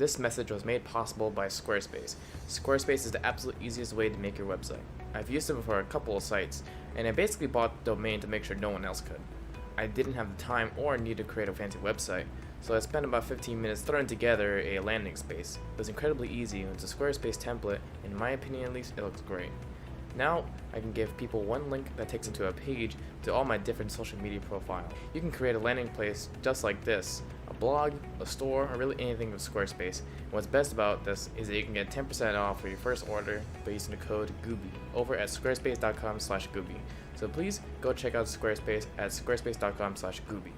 This message was made possible by Squarespace. Squarespace is the absolute easiest way to make your website. I've used it for a couple of sites, and I basically bought the domain to make sure no one else could. I didn't have the time or need to create a fancy website, so I spent about 15 minutes throwing together a landing space. It was incredibly easy, and it's a Squarespace template, and in my opinion at least, it looks great. Now, I can give people one link that takes them to a page to all my different social media profiles. You can create a landing place just like this, a blog, a store, or really anything with Squarespace. And what's best about this is that you can get 10% off for your first order by using the code GOOBY over at squarespace.com/gooby. So please go check out Squarespace at squarespace.com/gooby.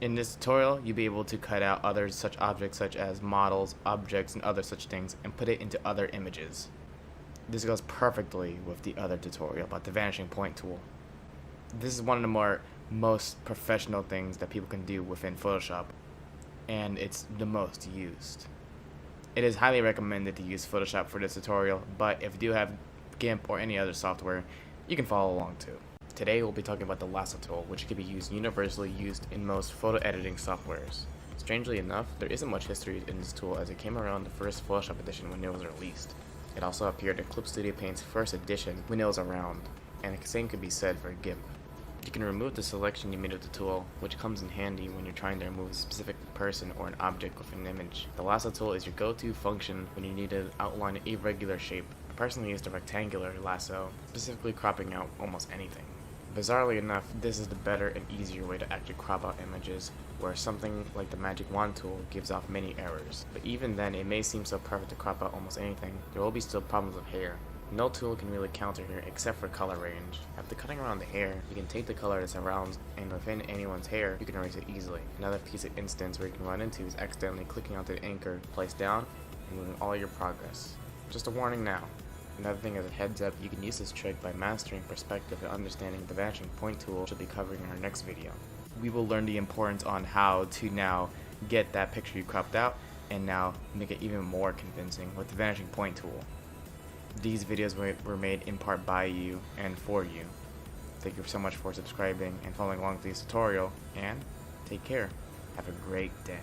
In this tutorial, you'll be able to cut out other such objects such as models, objects, and other such things and put it into other images. This goes perfectly with the other tutorial about the vanishing point tool. This is one of the most professional things that people can do within Photoshop, and it's the most used. It is highly recommended to use Photoshop for this tutorial, but if you do have GIMP or any other software, you can follow along too. Today we'll be talking about the Lasso tool, which can be universally used in most photo editing softwares. Strangely enough, there isn't much history in this tool as it came around the first Photoshop edition when it was released. It also appeared in Clip Studio Paint's first edition when it was around, and the same could be said for GIMP. You can remove the selection you made of the tool, which comes in handy when you're trying to remove a specific person or an object with an image. The Lasso tool is your go-to function when you need to outline an irregular shape. I personally use the rectangular lasso, specifically cropping out almost anything. Bizarrely enough, this is the better and easier way to actually crop out images, where something like the magic wand tool gives off many errors. But even then, it may seem so perfect to crop out almost anything, there will be still problems with hair. No tool can really counter here except for color range. After cutting around the hair, you can take the color that surrounds and within anyone's hair, you can erase it easily. Another piece of instance where you can run into is accidentally clicking onto the anchor, placed down, and moving all your progress. Just a warning now. Another thing as a heads up, you can use this trick by mastering perspective and understanding the vanishing point tool, which we'll be covering in our next video. We will learn the importance on how to now get that picture you cropped out and now make it even more convincing with the vanishing point tool. These videos were made in part by you and for you. Thank you so much for subscribing and following along with this tutorial, and take care. Have a great day.